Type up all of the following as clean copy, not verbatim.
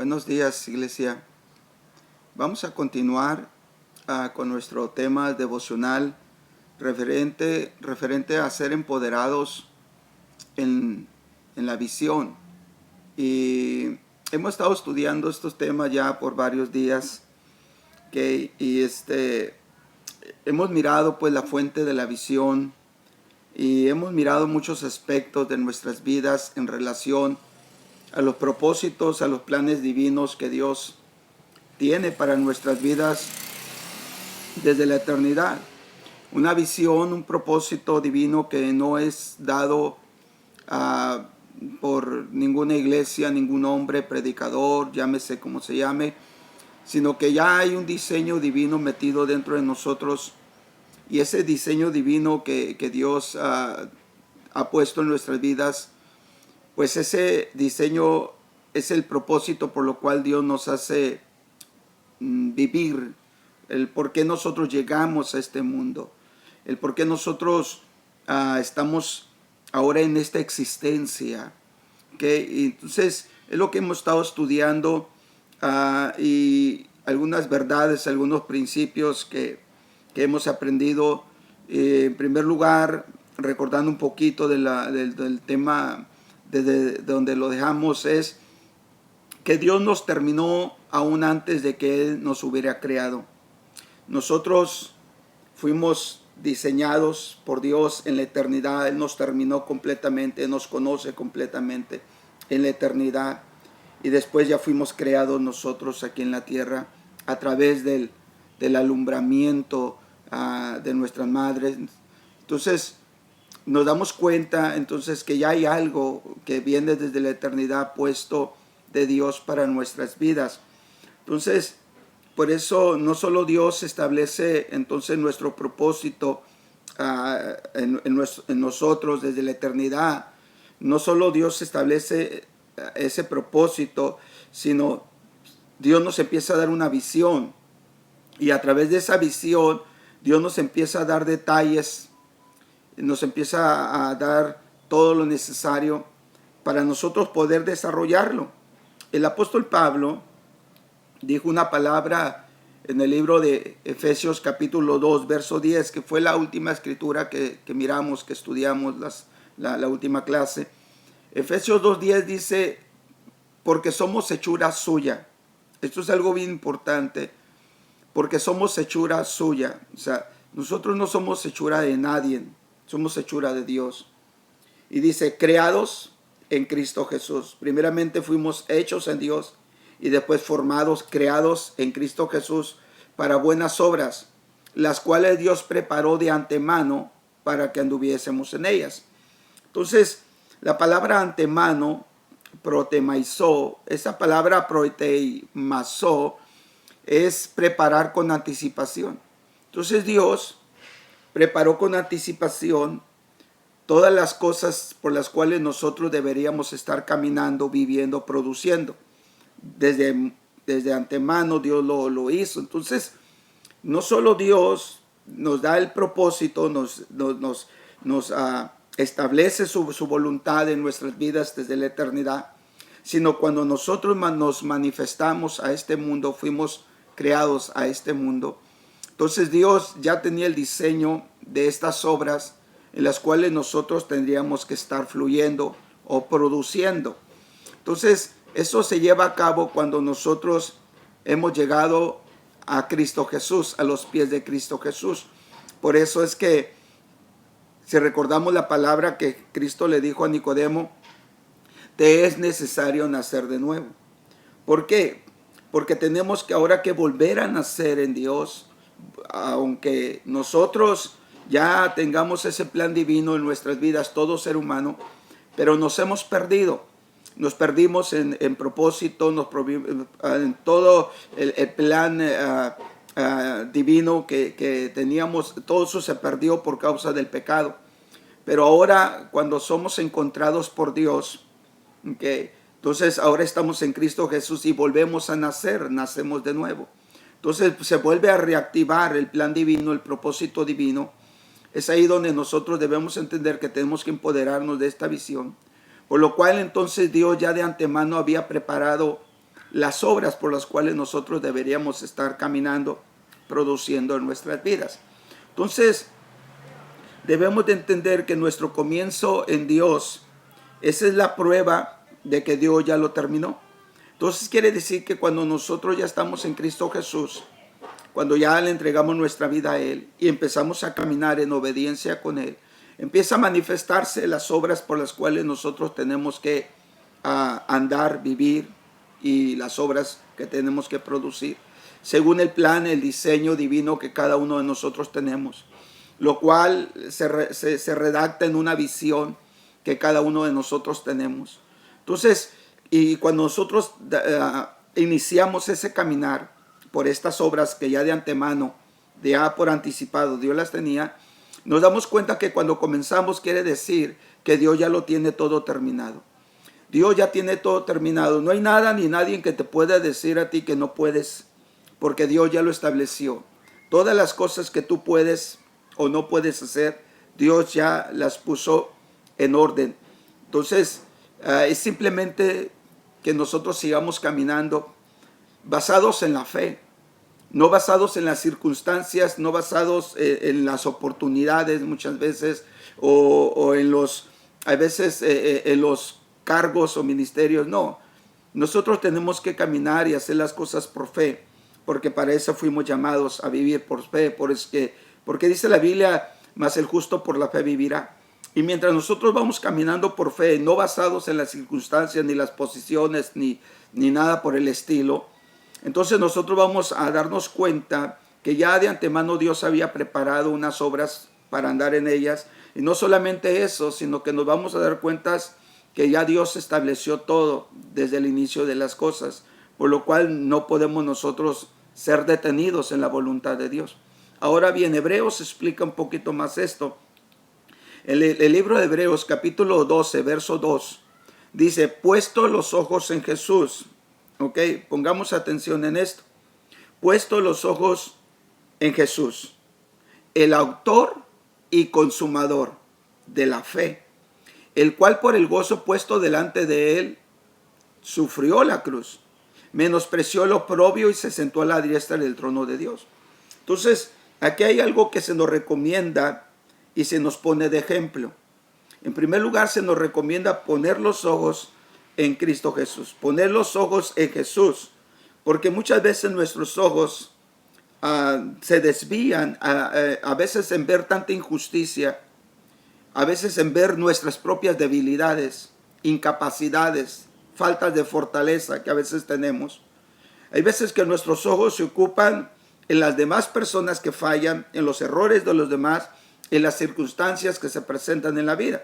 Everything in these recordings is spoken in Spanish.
Buenos días, iglesia. Vamos a continuar con nuestro tema devocional referente a ser empoderados en la visión. Y hemos estado estudiando estos temas ya por varios días. Hemos mirado pues la fuente de la visión y hemos mirado muchos aspectos de nuestras vidas en relación a los propósitos, a los planes divinos que Dios tiene para nuestras vidas desde la eternidad. Una visión, un propósito divino que no es dado por ninguna iglesia, ningún hombre, predicador, llámese como se llame, sino que ya hay un diseño divino metido dentro de nosotros, y ese diseño divino que Dios ha puesto en nuestras vidas, pues ese diseño es el propósito por lo cual Dios nos hace vivir, el por qué nosotros llegamos a este mundo, el por qué nosotros estamos ahora en esta existencia. Y entonces es lo que hemos estado estudiando, y algunas verdades, algunos principios que hemos aprendido. En primer lugar, recordando un poquito del tema de donde lo dejamos, es que Dios nos terminó aún antes de que Él nos hubiera creado. Nosotros fuimos diseñados por Dios en la eternidad. Él nos terminó completamente, nos conoce completamente en la eternidad. Y después ya fuimos creados nosotros aquí en la tierra a través del alumbramiento de nuestras madres. Entonces nos damos cuenta entonces que ya hay algo que viene desde la eternidad puesto de Dios para nuestras vidas. Entonces, por eso no solo Dios establece entonces nuestro propósito en nosotros desde la eternidad, no solo Dios establece ese propósito, sino Dios nos empieza a dar una visión, y a través de esa visión Dios nos empieza a dar detalles, nos empieza a dar todo lo necesario para nosotros poder desarrollarlo. El apóstol Pablo dijo una palabra en el libro de Efesios capítulo 2, verso 10, que fue la última escritura que miramos, que estudiamos la última clase. Efesios 2:10 dice, porque somos hechura suya. Esto es algo bien importante, porque somos hechura suya. O sea, nosotros no somos hechura de nadie, somos hechura de Dios. Y dice, creados en Cristo Jesús. Primeramente fuimos hechos en Dios y después formados, creados en Cristo Jesús para buenas obras, las cuales Dios preparó de antemano para que anduviésemos en ellas. Entonces, la palabra antemano, protemaizó, esa palabra protemaizó es preparar con anticipación. Entonces Dios preparó con anticipación todas las cosas por las cuales nosotros deberíamos estar caminando, viviendo, produciendo. Desde antemano Dios lo hizo. Entonces, no solo Dios nos da el propósito, nos establece su voluntad en nuestras vidas desde la eternidad, sino cuando nosotros nos manifestamos a este mundo, fuimos creados a este mundo. Entonces Dios ya tenía el diseño de estas obras en las cuales nosotros tendríamos que estar fluyendo o produciendo. Entonces, eso se lleva a cabo cuando nosotros hemos llegado a Cristo Jesús, a los pies de Cristo Jesús. Por eso es que, si recordamos la palabra que Cristo le dijo a Nicodemo, te es necesario nacer de nuevo. ¿Por qué? Porque tenemos que ahora que volver a nacer en Dios, aunque nosotros ya tengamos ese plan divino en nuestras vidas, todo ser humano, pero nos hemos perdido. Nos perdimos en propósito, en todo el plan divino que teníamos. Todo eso se perdió por causa del pecado. Pero ahora, cuando somos encontrados por Dios, entonces ahora estamos en Cristo Jesús y volvemos a nacer, nacemos de nuevo. Entonces se vuelve a reactivar el plan divino, el propósito divino. Es ahí donde nosotros debemos entender que tenemos que empoderarnos de esta visión. Por lo cual entonces Dios ya de antemano había preparado las obras por las cuales nosotros deberíamos estar caminando, produciendo en nuestras vidas. Entonces, debemos de entender que nuestro comienzo en Dios, esa es la prueba de que Dios ya lo terminó. Entonces quiere decir que cuando nosotros ya estamos en Cristo Jesús, cuando ya le entregamos nuestra vida a Él y empezamos a caminar en obediencia con Él, empieza a manifestarse las obras por las cuales nosotros tenemos que andar, vivir, y las obras que tenemos que producir, según el plan, el diseño divino que cada uno de nosotros tenemos, lo cual se redacta en una visión que cada uno de nosotros tenemos. Entonces, y cuando nosotros iniciamos ese caminar por estas obras que ya de antemano, ya por anticipado, Dios las tenía, nos damos cuenta que cuando comenzamos quiere decir que Dios ya lo tiene todo terminado. Dios ya tiene todo terminado. No hay nada ni nadie que te pueda decir a ti que no puedes, porque Dios ya lo estableció. Todas las cosas que tú puedes o no puedes hacer, Dios ya las puso en orden. Entonces, es simplemente que nosotros sigamos caminando basados en la fe, no basados en las circunstancias, no basados en las oportunidades muchas veces, o en los, a veces en los cargos o ministerios. No, nosotros tenemos que caminar y hacer las cosas por fe, porque para eso fuimos llamados a vivir por fe, porque dice la Biblia, mas el justo por la fe vivirá. Y mientras nosotros vamos caminando por fe, no basados en las circunstancias, ni las posiciones, ni nada por el estilo, entonces nosotros vamos a darnos cuenta que ya de antemano Dios había preparado unas obras para andar en ellas. Y no solamente eso, sino que nos vamos a dar cuenta que ya Dios estableció todo desde el inicio de las cosas, por lo cual no podemos nosotros ser detenidos en la voluntad de Dios. Ahora bien, Hebreos explica un poquito más esto. El libro de Hebreos, capítulo 12, verso 2, dice, puesto los ojos en Jesús. Ok, pongamos atención en esto. Puesto los ojos en Jesús, el autor y consumador de la fe, el cual por el gozo puesto delante de él, sufrió la cruz, menospreció el oprobio y se sentó a la diestra del trono de Dios. Entonces, aquí hay algo que se nos recomienda y se nos pone de ejemplo. En primer lugar, se nos recomienda poner los ojos en Cristo Jesús, poner los ojos en Jesús, porque muchas veces nuestros ojos se desvían a veces en ver tanta injusticia, a veces en ver nuestras propias debilidades, incapacidades, faltas de fortaleza que a veces tenemos. Hay veces que nuestros ojos se ocupan en las demás personas que fallan, en los errores de los demás, en las circunstancias que se presentan en la vida.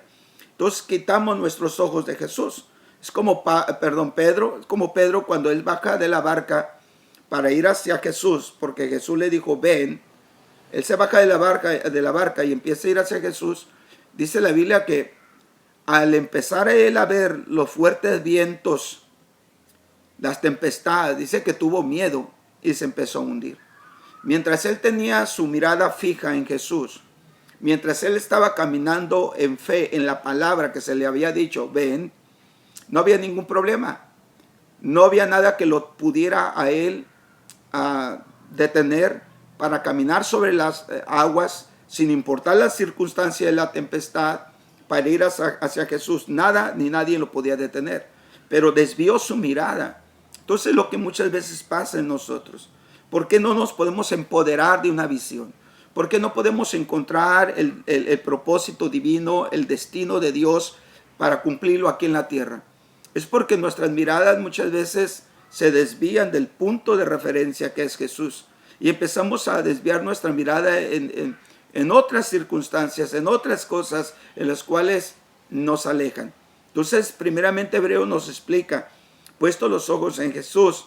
Entonces quitamos nuestros ojos de Jesús. Es como Pedro cuando él baja de la barca para ir hacia Jesús, porque Jesús le dijo, ven. Él se baja de la barca y empieza a ir hacia Jesús. Dice la Biblia que al empezar él a ver los fuertes vientos, las tempestades, dice que tuvo miedo y se empezó a hundir. Mientras él tenía su mirada fija en Jesús, mientras él estaba caminando en fe, en la palabra que se le había dicho, ven, no había ningún problema. No había nada que lo pudiera a él detener para caminar sobre las aguas, sin importar las circunstancias de la tempestad, para ir hacia Jesús. Nada ni nadie lo podía detener, pero desvió su mirada. Entonces, lo que muchas veces pasa en nosotros, ¿por qué no nos podemos empoderar de una visión? ¿Por qué no podemos encontrar el propósito divino, el destino de Dios para cumplirlo aquí en la tierra? Es porque nuestras miradas muchas veces se desvían del punto de referencia que es Jesús, y empezamos a desviar nuestra mirada en otras circunstancias, en otras cosas en las cuales nos alejan. Entonces, primeramente Hebreo nos explica, puesto los ojos en Jesús.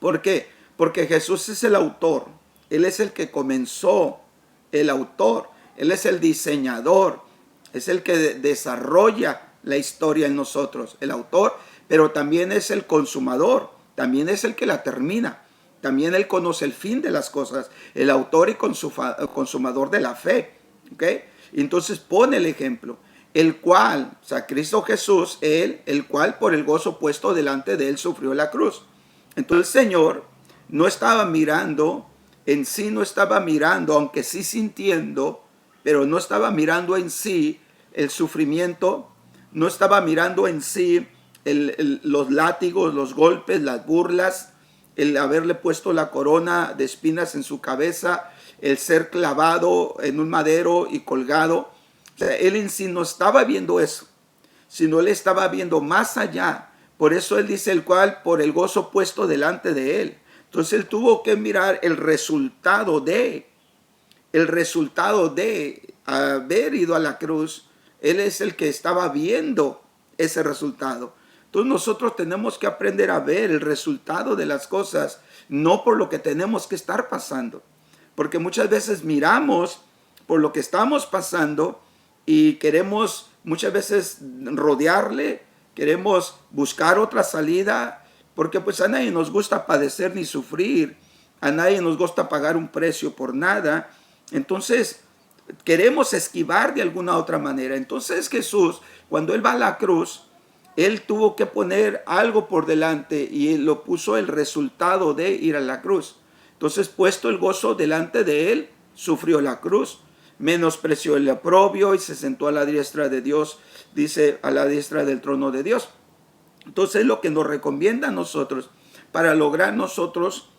¿Por qué? Porque Jesús es el autor. Él es el que comenzó, el autor. Él es el diseñador. Es el que desarrolla la historia en nosotros, el autor, pero también es el consumador. También es el que la termina. También él conoce el fin de las cosas. El autor y consumador de la fe. ¿Okay? Entonces pone el ejemplo. El cual, o sea, Cristo Jesús, él, el cual por el gozo puesto delante de él sufrió la cruz. Entonces el Señor no estaba mirando, en sí no estaba mirando, aunque sí sintiendo, pero no estaba mirando en sí el sufrimiento, no estaba mirando en sí los látigos, los golpes, las burlas, el haberle puesto la corona de espinas en su cabeza, el ser clavado en un madero y colgado. O sea, él en sí no estaba viendo eso, sino él estaba viendo más allá. Por eso él dice, el cual por el gozo puesto delante de él. Entonces él tuvo que mirar el resultado de haber ido a la cruz. Él es el que estaba viendo ese resultado. Entonces nosotros tenemos que aprender a ver el resultado de las cosas, no por lo que tenemos que estar pasando. Porque muchas veces miramos por lo que estamos pasando y queremos muchas veces rodearle, queremos buscar otra salida, porque pues a nadie nos gusta padecer ni sufrir, a nadie nos gusta pagar un precio por nada. Entonces queremos esquivar de alguna otra manera. Entonces Jesús, cuando él va a la cruz, él tuvo que poner algo por delante y él lo puso el resultado de ir a la cruz. Entonces, puesto el gozo delante de él, sufrió la cruz, menospreció el oprobio y se sentó a la diestra de Dios, dice, a la diestra del trono de Dios. Entonces, lo que nos recomienda a nosotros para lograr nosotros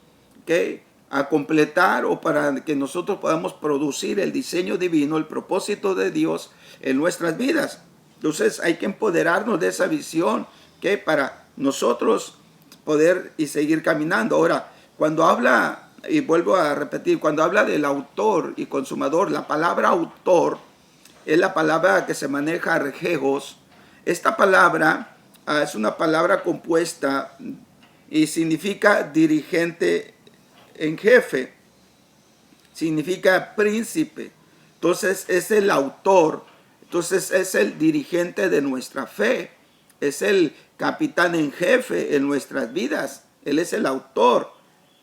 que a completar o para que nosotros podamos producir el diseño divino, el propósito de Dios en nuestras vidas. Entonces hay que empoderarnos de esa visión que para nosotros poder y seguir caminando. Ahora, cuando habla, y vuelvo a repetir, cuando habla del autor y consumador, la palabra autor es la palabra que se maneja argegos. Esta palabra es una palabra compuesta y significa dirigente en jefe, significa príncipe. Entonces es el autor, entonces es el dirigente de nuestra fe, es el capitán en jefe en nuestras vidas. Él es el autor,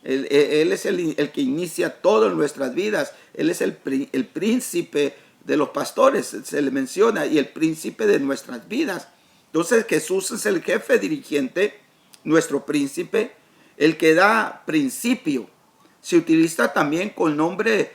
él es el que inicia todo en nuestras vidas. Él es el príncipe de los pastores, se le menciona, y el príncipe de nuestras vidas. Entonces Jesús es el jefe dirigente, nuestro príncipe, el que da principio. Se utiliza también con nombre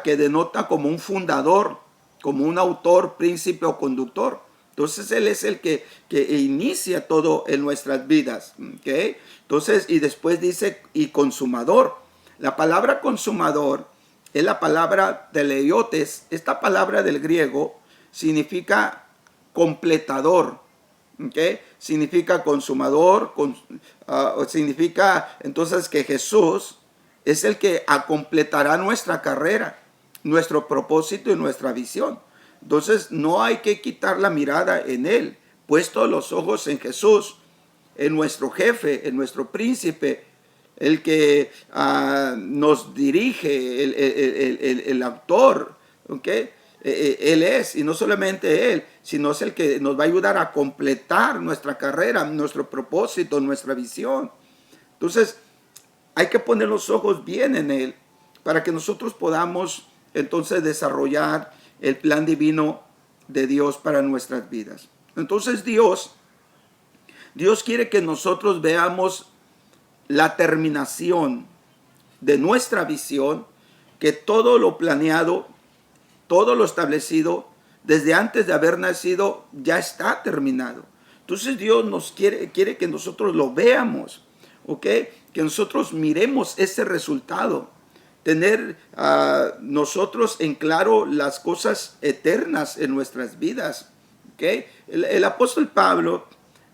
que denota como un fundador, como un autor, príncipe o conductor. Entonces él es el que inicia todo en nuestras vidas. ¿Okay? Entonces, y después dice, y consumador. La palabra consumador es la palabra teleiotes. Esta palabra del griego significa completador. ¿Okay? Significa consumador, significa entonces que Jesús es el que completará nuestra carrera, nuestro propósito y nuestra visión. Entonces no hay que quitar la mirada en él, puesto los ojos en Jesús, en nuestro jefe, en nuestro príncipe, el que nos dirige, el autor, ¿okay? Él es, y no solamente él, sino es el que nos va a ayudar a completar nuestra carrera, nuestro propósito, nuestra visión. Entonces, hay que poner los ojos bien en él para que nosotros podamos entonces desarrollar el plan divino de Dios para nuestras vidas. Entonces Dios quiere que nosotros veamos la terminación de nuestra visión, que todo lo planeado, todo lo establecido desde antes de haber nacido ya está terminado. Entonces Dios nos quiere que nosotros lo veamos, ¿ok? Que nosotros miremos ese resultado, tener nosotros en claro las cosas eternas en nuestras vidas, ¿ok? El apóstol Pablo,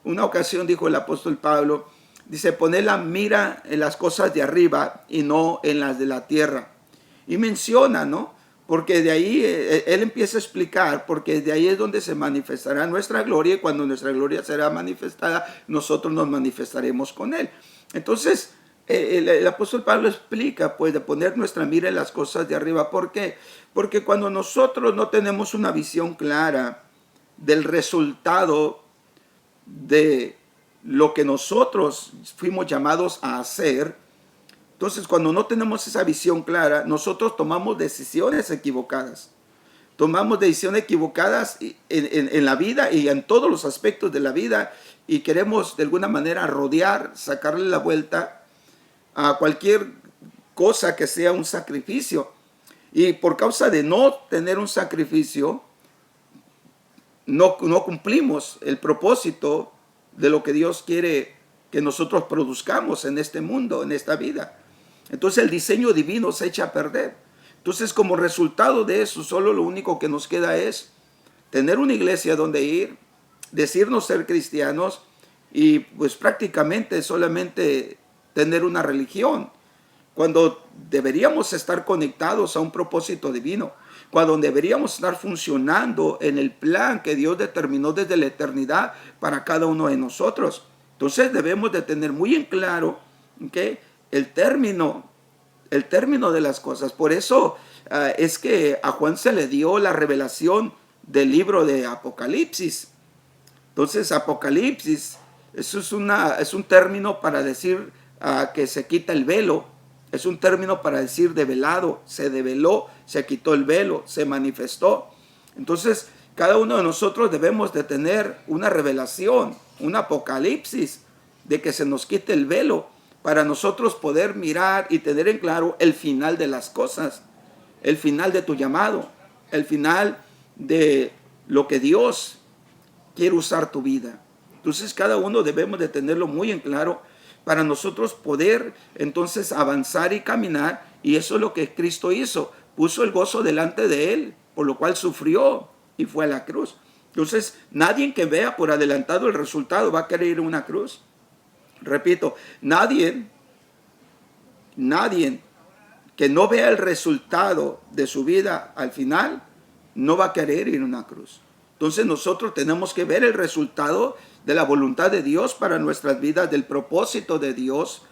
una ocasión dijo el apóstol Pablo, dice, poner la mira en las cosas de arriba y no en las de la tierra. Y menciona, ¿no? Porque de ahí, él empieza a explicar, porque de ahí es donde se manifestará nuestra gloria, y cuando nuestra gloria será manifestada, nosotros nos manifestaremos con él. Entonces, el apóstol Pablo explica, pues, de poner nuestra mira en las cosas de arriba. ¿Por qué? Porque cuando nosotros no tenemos una visión clara del resultado de lo que nosotros fuimos llamados a hacer, entonces cuando no tenemos esa visión clara, nosotros tomamos decisiones equivocadas. tomamos decisiones equivocadas en la vida y en todos los aspectos de la vida, y queremos de alguna manera rodear, sacarle la vuelta a cualquier cosa que sea un sacrificio. Y por causa de no tener un sacrificio, no cumplimos el propósito de lo que Dios quiere que nosotros produzcamos en este mundo, en esta vida. Entonces el diseño divino se echa a perder. Entonces, como resultado de eso, solo lo único que nos queda es tener una iglesia donde ir, decirnos ser cristianos y pues prácticamente solamente tener una religión, cuando deberíamos estar conectados a un propósito divino, cuando deberíamos estar funcionando en el plan que Dios determinó desde la eternidad para cada uno de nosotros. Entonces debemos de tener muy en claro, ¿okay?, el término de las cosas. Por eso es que a Juan se le dio la revelación del libro de Apocalipsis. Entonces Apocalipsis, eso es un término para decir que se quita el velo. Es un término para decir develado, se develó, se quitó el velo, se manifestó. Entonces, cada uno de nosotros debemos de tener una revelación, un apocalipsis, de que se nos quite el velo para nosotros poder mirar y tener en claro el final de las cosas, el final de tu llamado, el final de lo que Dios quiere usar tu vida. Entonces, cada uno debemos de tenerlo muy en claro para nosotros poder entonces avanzar y caminar, y eso es lo que Cristo hizo, puso el gozo delante de él, por lo cual sufrió y fue a la cruz. Entonces, nadie que vea por adelantado el resultado va a querer ir a una cruz. Repito, nadie que no vea el resultado de su vida al final, no va a querer ir a una cruz. Entonces nosotros tenemos que ver el resultado de la voluntad de Dios para nuestras vidas, del propósito de Dios,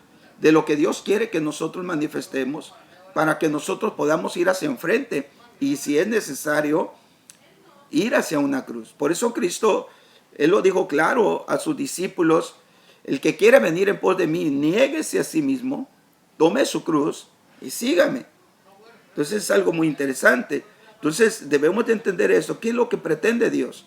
de lo que Dios quiere que nosotros manifestemos, para que nosotros podamos ir hacia enfrente y, si es necesario, ir hacia una cruz. Por eso Cristo, Él lo dijo claro a sus discípulos: el que quiera venir en pos de mí, niéguese a sí mismo, tome su cruz y sígame. Entonces es algo muy interesante. Entonces debemos de entender eso. ¿Qué es lo que pretende Dios?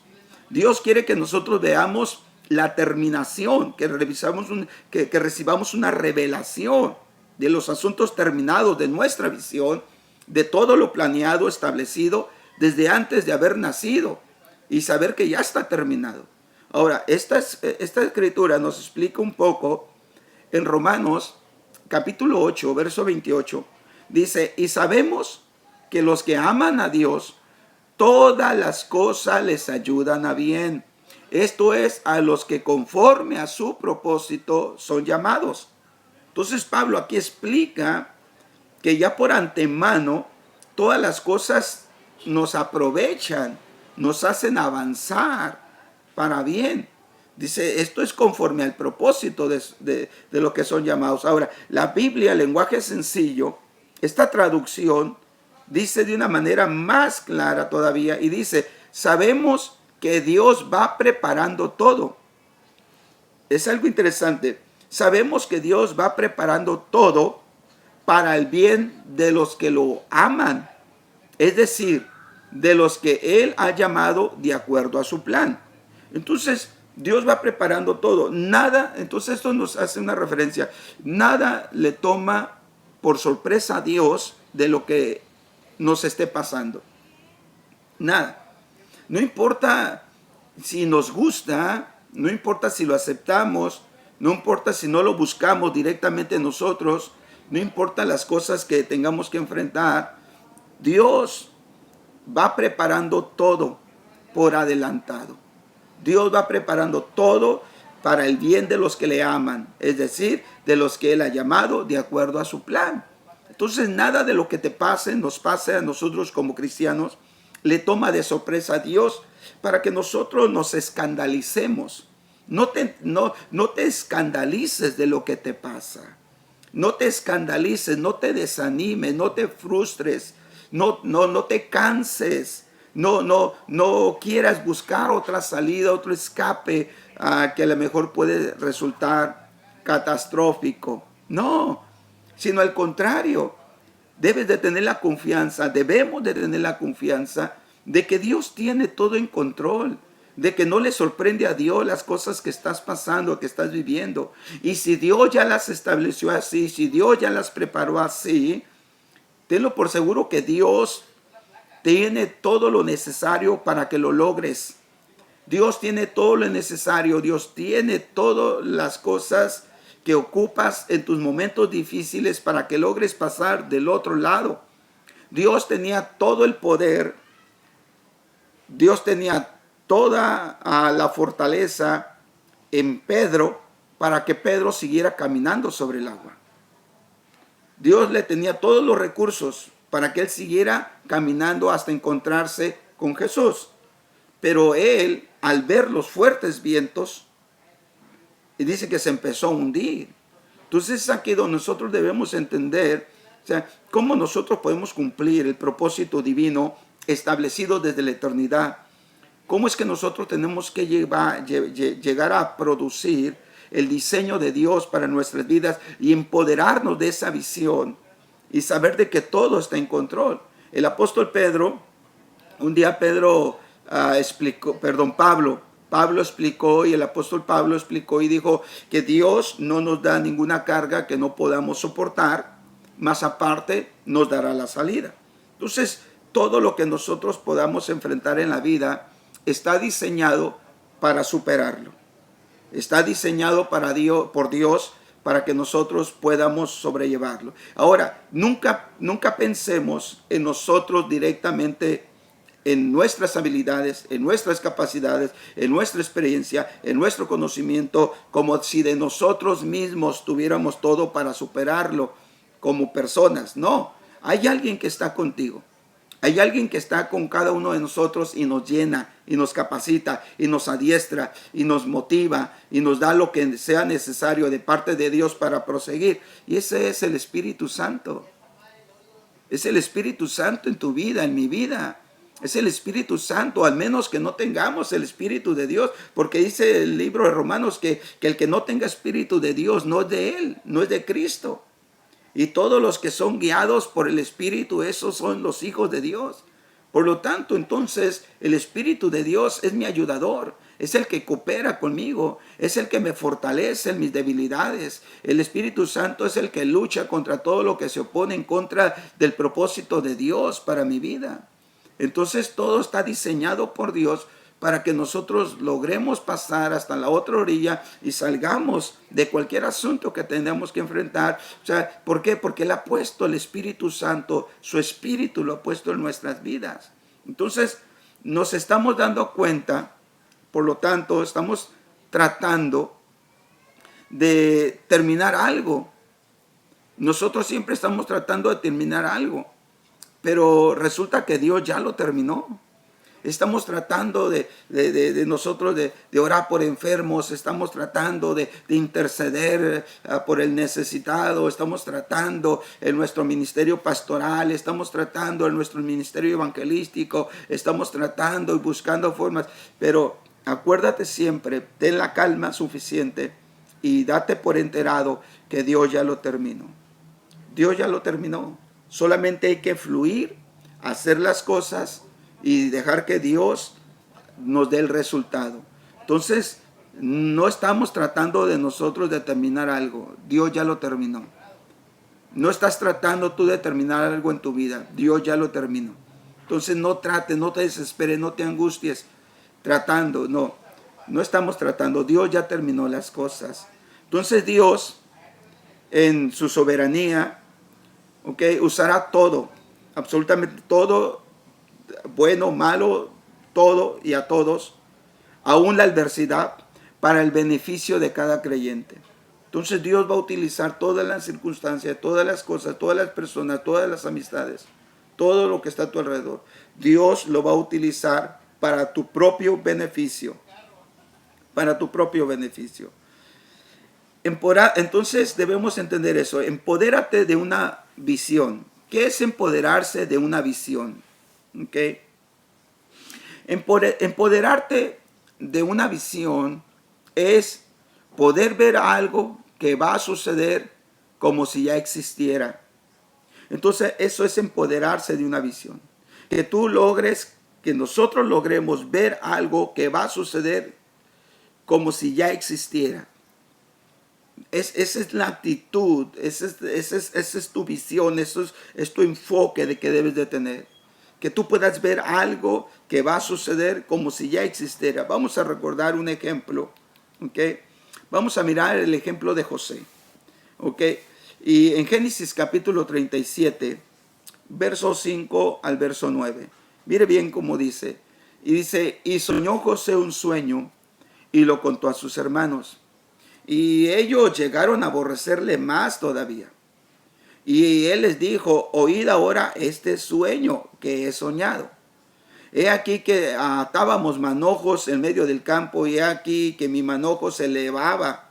Dios quiere que nosotros veamos la terminación, que recibamos una revelación de los asuntos terminados de nuestra visión, de todo lo planeado, establecido desde antes de haber nacido, y saber que ya está terminado. Ahora, esta escritura nos explica un poco en Romanos capítulo 8, verso 28. Dice: y sabemos que los que aman a Dios, todas las cosas les ayudan a bien. Esto es, a los que conforme a su propósito son llamados. Entonces Pablo aquí explica que ya por antemano todas las cosas nos aprovechan, nos hacen avanzar para bien. Dice, esto es conforme al propósito de lo que son llamados. Ahora, la Biblia, el lenguaje sencillo, esta traducción dice de una manera más clara todavía, y dice: sabemos que Dios va preparando todo. Es algo interesante. Sabemos que Dios va preparando todo para el bien de los que lo aman, es decir, de los que Él ha llamado de acuerdo a su plan. Entonces, Dios va preparando todo. Nada, entonces esto nos hace una referencia. Nada le toma por sorpresa a Dios de lo que nos esté pasando. Nada. No importa si nos gusta, no importa si lo aceptamos, no importa si no lo buscamos directamente nosotros, no importa las cosas que tengamos que enfrentar, Dios va preparando todo por adelantado. Dios va preparando todo para el bien de los que le aman, es decir, de los que Él ha llamado de acuerdo a su plan. Entonces, nada de lo que te pase, nos pase a nosotros como cristianos, le toma de sorpresa a Dios para que nosotros nos escandalicemos. No te escandalices de lo que te pasa. No te escandalices, no te desanimes, no te frustres, no te canses. No quieras buscar otra salida, otro escape que a lo mejor puede resultar catastrófico. No, sino al contrario, debes de tener la confianza, debemos de tener la confianza de que Dios tiene todo en control, de que no le sorprende a Dios las cosas que estás pasando, que estás viviendo. Y si Dios ya las estableció así, si Dios ya las preparó así, tenlo por seguro que Dios tiene todo lo necesario para que lo logres. Dios tiene todo lo necesario, Dios tiene todas las cosas que ocupas en tus momentos difíciles para que logres pasar del otro lado. Dios tenía todo el poder, Dios tenía toda la fortaleza en Pedro para que Pedro siguiera caminando sobre el agua. Dios le tenía todos los recursos para que él siguiera caminando hasta encontrarse con Jesús. Pero él, al ver los fuertes vientos, dice que se empezó a hundir. Entonces es aquí donde nosotros debemos entender, o sea, cómo nosotros podemos cumplir el propósito divino establecido desde la eternidad. Cómo es que nosotros tenemos que llegar a producir el diseño de Dios para nuestras vidas y empoderarnos de esa visión y saber de que todo está en control. El apóstol Pedro, un día Pablo explicó, y el apóstol Pablo explicó y dijo que Dios no nos da ninguna carga que no podamos soportar, más aparte nos dará la salida. Entonces, todo lo que nosotros podamos enfrentar en la vida está diseñado para superarlo. Está diseñado por Dios para que nosotros podamos sobrellevarlo. Ahora, nunca pensemos en nosotros directamente, en nuestras habilidades, en nuestras capacidades, en nuestra experiencia, en nuestro conocimiento, como si de nosotros mismos tuviéramos todo para superarlo como personas. No, hay alguien que está contigo. Hay alguien que está con cada uno de nosotros y nos llena, y nos capacita, y nos adiestra, y nos motiva, y nos da lo que sea necesario de parte de Dios para proseguir. Y ese es el Espíritu Santo. Es el Espíritu Santo en tu vida, en mi vida. Es el Espíritu Santo, al menos que no tengamos el Espíritu de Dios, porque dice el libro de Romanos que el que no tenga Espíritu de Dios no es de Él, no es de Cristo. Y todos los que son guiados por el Espíritu, esos son los hijos de Dios. Por lo tanto, entonces, el Espíritu de Dios es mi ayudador, es el que coopera conmigo, es el que me fortalece en mis debilidades. El Espíritu Santo es el que lucha contra todo lo que se opone en contra del propósito de Dios para mi vida. Entonces, todo está diseñado por Dios para que nosotros logremos pasar hasta la otra orilla y salgamos de cualquier asunto que tengamos que enfrentar. O sea, ¿por qué? Porque Él ha puesto el Espíritu Santo, su Espíritu lo ha puesto en nuestras vidas. Entonces, nos estamos dando cuenta, por lo tanto, estamos tratando de terminar algo. Nosotros siempre estamos tratando de terminar algo, pero resulta que Dios ya lo terminó. Estamos tratando de nosotros de orar por enfermos, estamos tratando de interceder por el necesitado, estamos tratando en nuestro ministerio pastoral, estamos tratando en nuestro ministerio evangelístico, estamos tratando y buscando formas, pero acuérdate siempre, ten la calma suficiente y date por enterado que Dios ya lo terminó. Dios ya lo terminó. Solamente hay que fluir, hacer las cosas y dejar que Dios nos dé el resultado. Entonces, no estamos tratando de nosotros de terminar algo. Dios ya lo terminó. No estás tratando tú de terminar algo en tu vida. Dios ya lo terminó. Entonces, no trates, no te desesperes, no te angusties tratando. No estamos tratando. Dios ya terminó las cosas. Entonces, Dios, en su soberanía, usará todo, absolutamente todo, bueno, malo, todo y a todos, aún la adversidad, para el beneficio de cada creyente. Entonces Dios va a utilizar todas las circunstancias, todas las cosas, todas las personas, todas las amistades, todo lo que está a tu alrededor. Dios lo va a utilizar para tu propio beneficio, para tu propio beneficio. Entonces debemos entender eso, empodérate de una visión. ¿Qué es empoderarse de una visión? ¿Okay? Empoderarte de una visión es poder ver algo que va a suceder como si ya existiera. Entonces eso es empoderarse de una visión. Que tú logres que nosotros logremos ver algo que va a suceder como si ya existiera. Esa es la actitud, esa es tu visión, eso es tu enfoque de que debes de tener. Que tú puedas ver algo que va a suceder como si ya existiera. Vamos a recordar un ejemplo, ¿ok? Vamos a mirar el ejemplo de José, ¿ok? Y en Génesis capítulo 37, verso 5 al verso 9. Mire bien cómo dice. Y dice, y soñó José un sueño y lo contó a sus hermanos. Y ellos llegaron a aborrecerle más todavía. Y él les dijo, oíd ahora este sueño que he soñado. He aquí que atábamos manojos en medio del campo, y he aquí que mi manojo se levantaba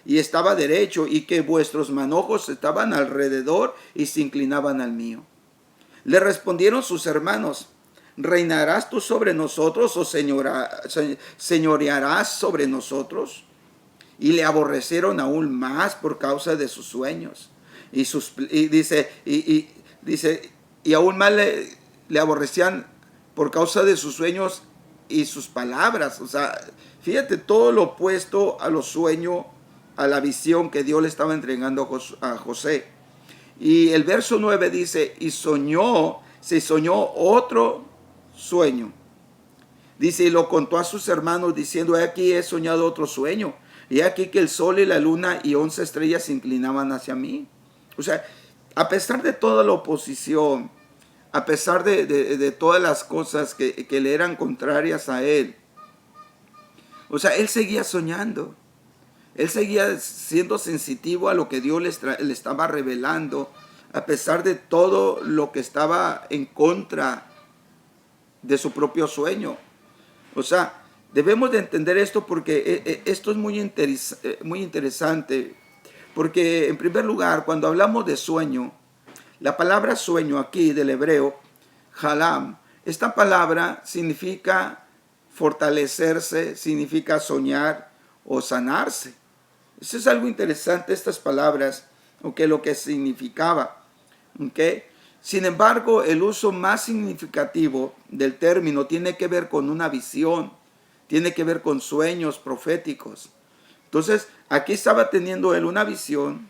y estaba derecho, y que vuestros manojos estaban alrededor y se inclinaban al mío. Le respondieron sus hermanos, ¿reinarás tú sobre nosotros o señorearás sobre nosotros? Y le aborrecieron aún más por causa de sus sueños. Dice, y aún más le aborrecían por causa de sus sueños y sus palabras. O sea, fíjate, todo lo opuesto a los sueños, a la visión que Dios le estaba entregando a José. Y el verso 9 dice, y se soñó otro sueño. Dice, y lo contó a sus hermanos diciendo, he aquí he soñado otro sueño. Y aquí que el sol y la luna y 11 estrellas se inclinaban hacia mí. O sea, a pesar de toda la oposición, a pesar de todas las cosas que le eran contrarias a él, o sea, él seguía soñando. Él seguía siendo sensitivo a lo que Dios le estaba revelando, a pesar de todo lo que estaba en contra de su propio sueño. O sea, debemos de entender esto porque esto es muy interesante. Porque en primer lugar, cuando hablamos de sueño, la palabra sueño aquí del hebreo, halam, esta palabra significa fortalecerse, significa soñar o sanarse. Eso es algo interesante, estas palabras, ¿okay? Lo que significaba. ¿Okay? Sin embargo, el uso más significativo del término tiene que ver con una visión, tiene que ver con sueños proféticos. Entonces, aquí estaba teniendo él una visión,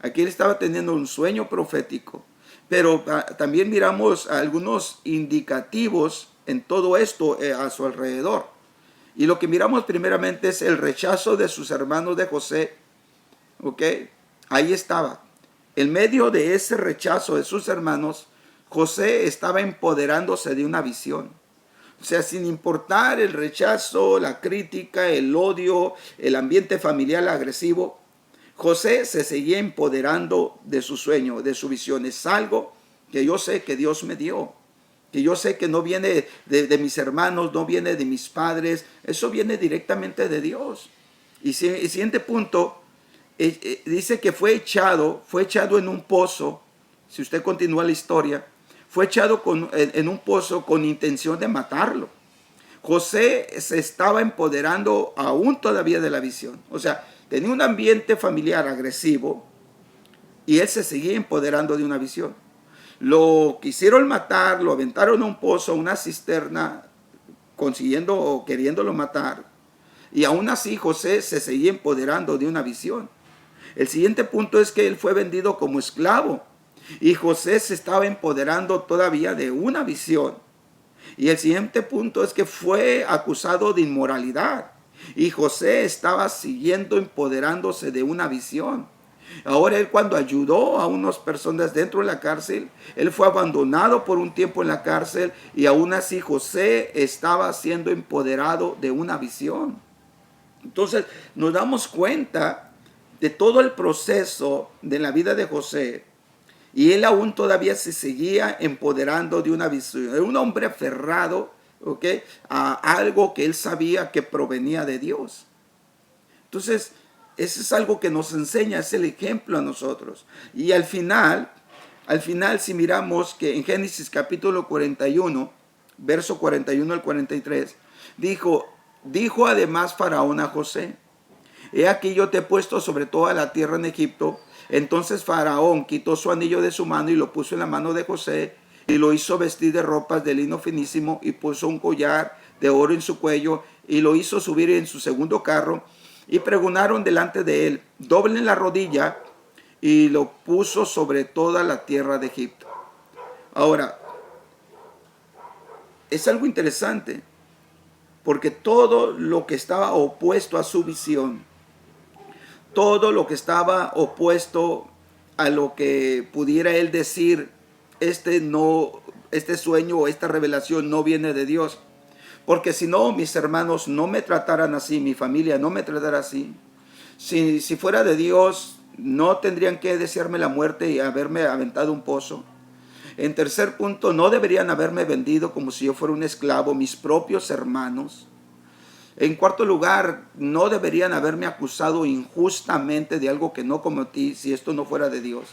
aquí él estaba teniendo un sueño profético, pero también miramos algunos indicativos en todo esto a su alrededor. Y lo que miramos primeramente es el rechazo de sus hermanos de José. ¿Ok? Ahí estaba. En medio de ese rechazo de sus hermanos, José estaba empoderándose de una visión. O sea, sin importar el rechazo, la crítica, el odio, el ambiente familiar agresivo, José se seguía empoderando de su sueño, de su visión. Es algo que yo sé que Dios me dio, que yo sé que no viene de mis hermanos, no viene de mis padres, eso viene directamente de Dios. Y el siguiente punto, dice que fue echado en un pozo. Si usted continúa la historia, fue echado en un pozo con intención de matarlo. José se estaba empoderando aún todavía de la visión. O sea, tenía un ambiente familiar agresivo y él se seguía empoderando de una visión. Lo quisieron matar, lo aventaron a un pozo, a una cisterna, consiguiendo o queriéndolo matar. Y aún así José se seguía empoderando de una visión. El siguiente punto es que él fue vendido como esclavo. Y José se estaba empoderando todavía de una visión. Y el siguiente punto es que fue acusado de inmoralidad. Y José estaba siguiendo empoderándose de una visión. Ahora él, cuando ayudó a unas personas dentro de la cárcel, él fue abandonado por un tiempo en la cárcel, y aún así José estaba siendo empoderado de una visión. Entonces nos damos cuenta de todo el proceso de la vida de José, y él aún todavía se seguía empoderando de una visión. Era un hombre aferrado, ¿okay?, a algo que él sabía que provenía de Dios. Entonces, eso es algo que nos enseña, es el ejemplo a nosotros. Y al final, si miramos que en Génesis capítulo 41, verso 41 al 43, dijo además Faraón a José: he aquí yo te he puesto sobre toda la tierra en Egipto. Entonces Faraón quitó su anillo de su mano y lo puso en la mano de José, y lo hizo vestir de ropas de lino finísimo y puso un collar de oro en su cuello y lo hizo subir en su segundo carro y pregonaron delante de él, doblen la rodilla, y lo puso sobre toda la tierra de Egipto. Ahora, es algo interesante porque todo lo que estaba opuesto a su visión, todo lo que estaba opuesto a lo que pudiera él decir, este sueño o esta revelación no viene de Dios. Porque si no, mis hermanos no me trataran así, mi familia no me tratara así. Si fuera de Dios, no tendrían que desearme la muerte y haberme aventado un pozo. En tercer punto, no deberían haberme vendido como si yo fuera un esclavo, mis propios hermanos. En cuarto lugar, no deberían haberme acusado injustamente de algo que no cometí si esto no fuera de Dios.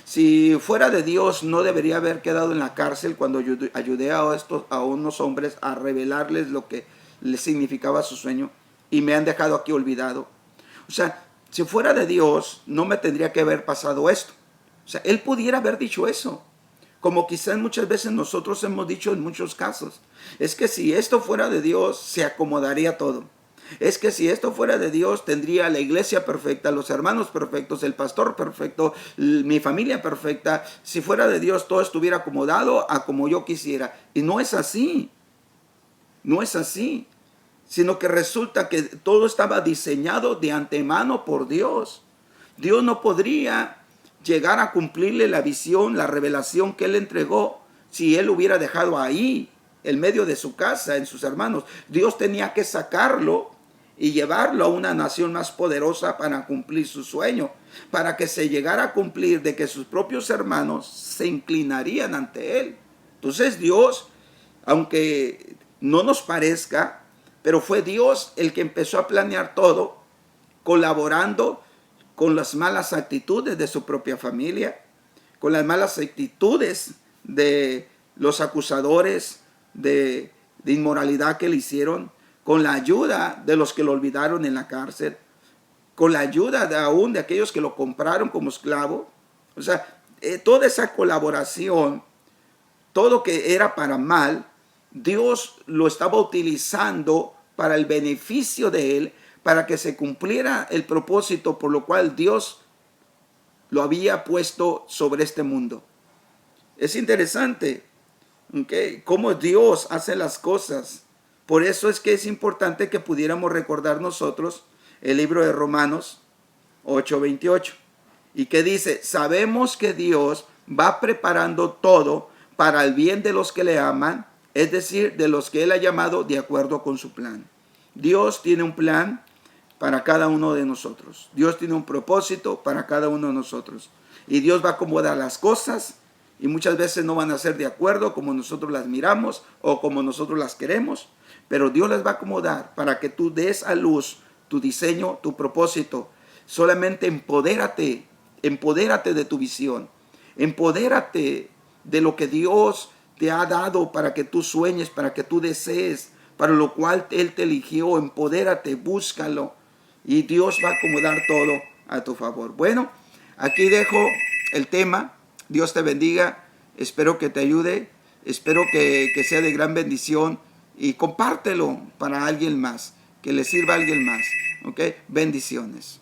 Si fuera de Dios, no debería haber quedado en la cárcel cuando ayudé a unos hombres a revelarles lo que les significaba su sueño y me han dejado aquí olvidado. O sea, si fuera de Dios, no me tendría que haber pasado esto. O sea, Él pudiera haber dicho eso, como quizás muchas veces nosotros hemos dicho en muchos casos. Es que si esto fuera de Dios, se acomodaría todo. Es que si esto fuera de Dios, tendría la iglesia perfecta, los hermanos perfectos, el pastor perfecto, mi familia perfecta. Si fuera de Dios, todo estuviera acomodado a como yo quisiera. Y no es así. No es así. Sino que resulta que todo estaba diseñado de antemano por Dios. Dios no podría llegar a cumplirle la visión, la revelación que Él entregó si Él hubiera dejado ahí, en medio de su casa, en sus hermanos. Dios tenía que sacarlo y llevarlo a una nación más poderosa para cumplir su sueño, para que se llegara a cumplir de que sus propios hermanos se inclinarían ante Él. Entonces Dios, aunque no nos parezca, pero fue Dios el que empezó a planear todo, colaborando con las malas actitudes de su propia familia, con las malas actitudes de los acusadores de inmoralidad que le hicieron, con la ayuda de los que lo olvidaron en la cárcel, con la ayuda aún de aquellos que lo compraron como esclavo. O sea, toda esa colaboración, todo que era para mal, Dios lo estaba utilizando para el beneficio de él, para que se cumpliera el propósito por lo cual Dios lo había puesto sobre este mundo. Es interesante, ¿okay?, cómo Dios hace las cosas. Por eso es que es importante que pudiéramos recordar nosotros el libro de Romanos 8:28. Y que dice, sabemos que Dios va preparando todo para el bien de los que le aman, es decir, de los que Él ha llamado de acuerdo con su plan. Dios tiene un plan para cada uno de nosotros. Dios tiene un propósito para cada uno de nosotros. Y Dios va a acomodar las cosas y muchas veces no van a ser de acuerdo como nosotros las miramos o como nosotros las queremos. Pero Dios las va a acomodar para que tú des a luz tu diseño, tu propósito. Solamente empodérate de tu visión. Empodérate de lo que Dios te ha dado para que tú sueñes, para que tú desees, para lo cual Él te eligió. Empodérate, búscalo. Y Dios va a acomodar todo a tu favor. Bueno, aquí dejo el tema. Dios te bendiga. Espero que te ayude. Espero que sea de gran bendición. Y compártelo para alguien más. Que le sirva a alguien más. ¿Ok? Bendiciones.